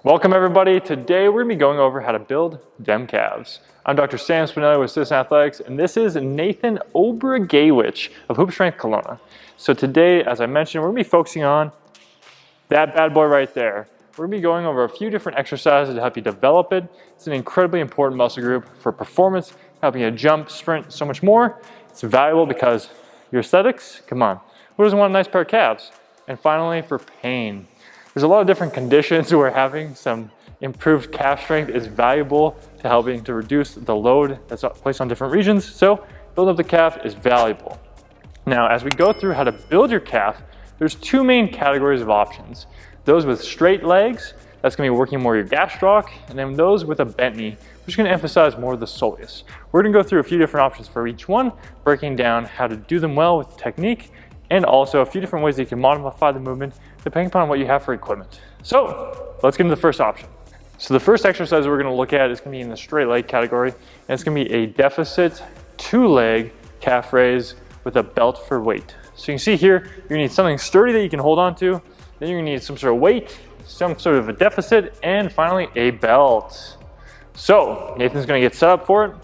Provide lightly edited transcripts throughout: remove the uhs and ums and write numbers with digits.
Welcome everybody. Today we're going to be going over how to build dem calves. I'm Dr. Sam Spinelli with Citizen Athletics, and this is Nathan Obrigewich of Hoop Strength Kelowna. So today, as I mentioned, we're going to be focusing on that bad boy right there. We're going to be going over a few different exercises to help you develop it. It's an incredibly important muscle group for performance, helping you jump, sprint, so much more. It's valuable because your aesthetics, come on, who doesn't want a nice pair of calves? And finally, for pain. There's a lot of different conditions where having some improved calf strength is valuable to helping to reduce the load that's placed on different regions. So building up the calf is valuable. Now, as we go through how to build your calf, there's two main categories of options. Those with straight legs, that's gonna be working more your gastroc, and then those with a bent knee, we're just gonna emphasize more of the soleus. We're gonna go through a few different options for each one, breaking down how to do them well with technique, and also a few different ways that you can modify the movement depending upon what you have for equipment. So let's get into the first option. So the first exercise we're gonna look at is gonna be in the straight leg category, and it's gonna be a deficit two-leg calf raise with a belt for weight. So you can see here, you're gonna need something sturdy that you can hold on to, then you're gonna need some sort of weight, some sort of a deficit, and finally a belt. So Nathan's gonna get set up for it.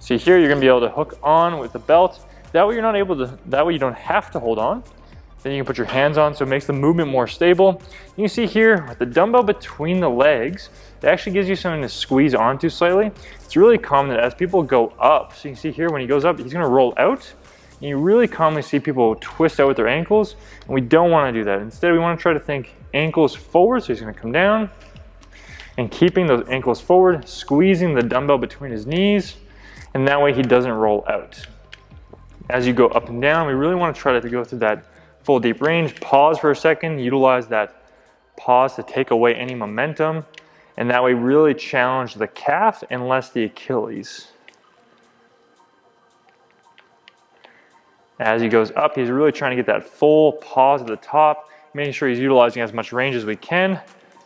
See here, you're gonna be able to hook on with the belt. That way you're not able to, that way you don't have to hold on. Then you can put your hands on so it makes the movement more stable. You can see here with the dumbbell between the legs, it actually gives you something to squeeze onto slightly. It's really common that as people go up, so you can see here when he goes up, he's gonna roll out. And you really commonly see people twist out with their ankles, and we don't wanna do that. Instead, we wanna try to think ankles forward, so he's gonna come down, and keeping those ankles forward, squeezing the dumbbell between his knees, and that way he doesn't roll out. As you go up and down, we really wanna try to go through that full deep range, pause for a second, utilize that pause to take away any momentum, and that way really challenge the calf and less the Achilles. As he goes up, he's really trying to get that full pause at the top, making sure he's utilizing as much range as we can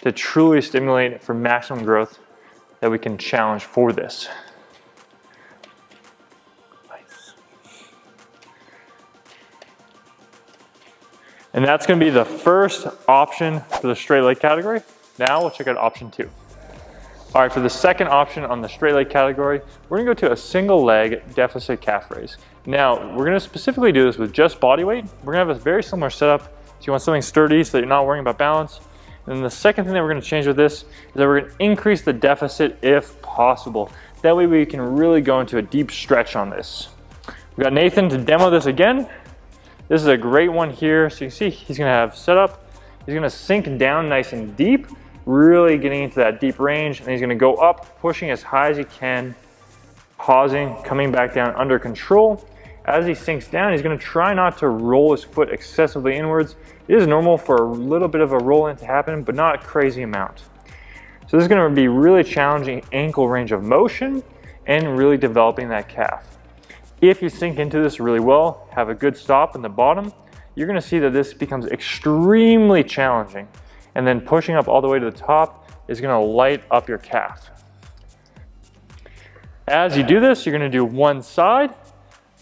to truly stimulate for maximum growth that we can challenge for this. And that's gonna be the first option for the straight leg category. Now we'll check out option 2. All right, for the second option on the straight leg category, we're gonna go to a single leg deficit calf raise. Now, we're gonna specifically do this with just body weight. We're gonna have a very similar setup. So you want something sturdy so that you're not worrying about balance. And then the second thing that we're gonna change with this is that we're gonna increase the deficit if possible. That way we can really go into a deep stretch on this. We got Nathan to demo this again. This is a great one here. So you can see he's gonna have set up. He's gonna sink down nice and deep, really getting into that deep range. And he's gonna go up, pushing as high as he can, pausing, coming back down under control. As he sinks down, he's gonna try not to roll his foot excessively inwards. It is normal for a little bit of a roll in to happen, but not a crazy amount. So this is gonna be really challenging ankle range of motion and really developing that calf. If you sink into this really well, have a good stop in the bottom, you're gonna see that this becomes extremely challenging. And then pushing up all the way to the top is gonna light up your calf. As you do this, you're gonna do one side,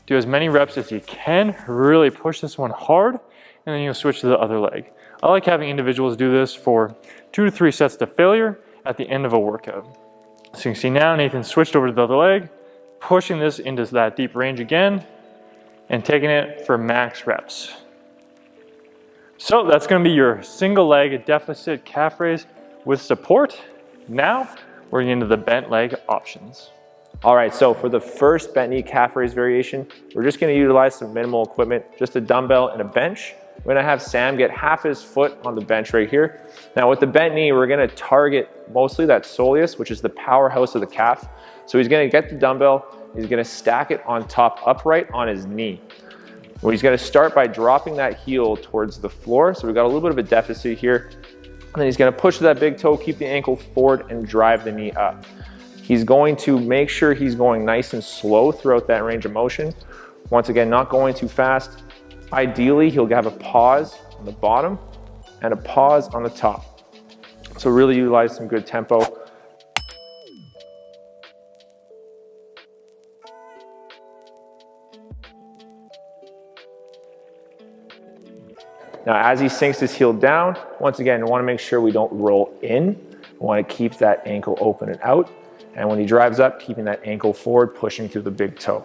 do as many reps as you can, really push this one hard, and then you'll switch to the other leg. I like having individuals do this for 2 to 3 sets to failure at the end of a workout. So you can see now Nathan switched over to the other leg, pushing this into that deep range again, and taking it for max reps. So that's gonna be your single leg deficit calf raise with support. Now we're getting into the bent leg options. All right, so for the first bent knee calf raise variation, we're just gonna utilize some minimal equipment, just a dumbbell and a bench. We're gonna have Sam get half his foot on the bench right here. Now with the bent knee, we're gonna target mostly that soleus, which is the powerhouse of the calf. So he's gonna get the dumbbell, he's gonna stack it on top upright on his knee. Well, he's gonna start by dropping that heel towards the floor. So we've got a little bit of a deficit here. And then he's gonna push that big toe, keep the ankle forward and drive the knee up. He's going to make sure he's going nice and slow throughout that range of motion. Once again, not going too fast. Ideally, he'll have a pause on the bottom and a pause on the top. So really utilize some good tempo. Now, as he sinks his heel down, once again, we want to make sure we don't roll in. We want to keep that ankle open and out. And when he drives up, keeping that ankle forward, pushing through the big toe.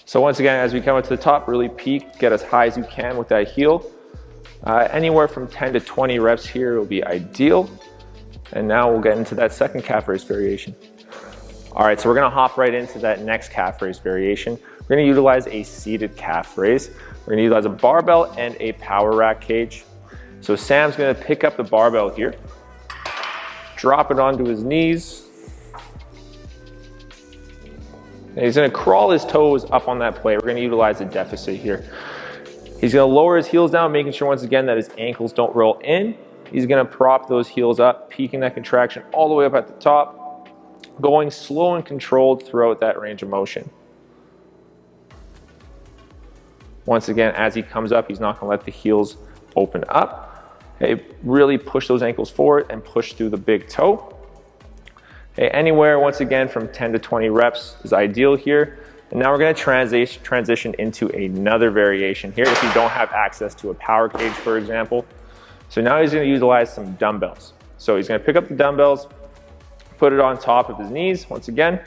So once again, as we come up to the top, really peak, get as high as you can with that heel. Anywhere from 10 to 20 reps here will be ideal. And now we'll get into that second calf raise variation. All right, so we're gonna hop right into that next calf raise variation. We're gonna utilize a seated calf raise. We're gonna utilize a barbell and a power rack cage. So Sam's gonna pick up the barbell here, drop it onto his knees. And he's gonna crawl his toes up on that plate. We're gonna utilize a deficit here. He's gonna lower his heels down, making sure once again that his ankles don't roll in. He's gonna prop those heels up, peaking that contraction all the way up at the top, going slow and controlled throughout that range of motion. Once again, as he comes up, he's not gonna let the heels open up. Okay, really push those ankles forward and push through the big toe. Okay, anywhere, once again, from 10 to 20 reps is ideal here. And now we're gonna transition into another variation here if you don't have access to a power cage, for example. So now he's gonna utilize some dumbbells. So he's gonna pick up the dumbbells, put it on top of his knees, once again.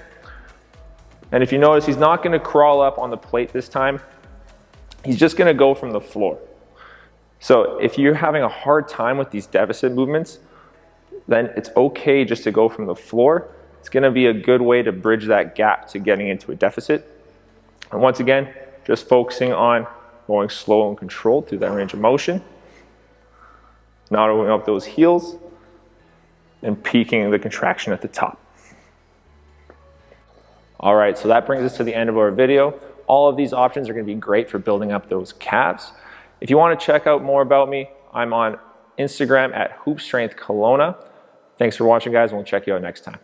And if you notice, he's not gonna crawl up on the plate this time. He's just gonna go from the floor. So if you're having a hard time with these deficit movements, then it's okay just to go from the floor. It's gonna be a good way to bridge that gap to getting into a deficit. And once again, just focusing on going slow and controlled through that range of motion. Not opening up those heels and peaking the contraction at the top. All right, so that brings us to the end of our video. All of these options are gonna be great for building up those calves. If you wanna check out more about me, I'm on Instagram at Hoop Strength Kelowna. Thanks for watching, guys, and we'll check you out next time.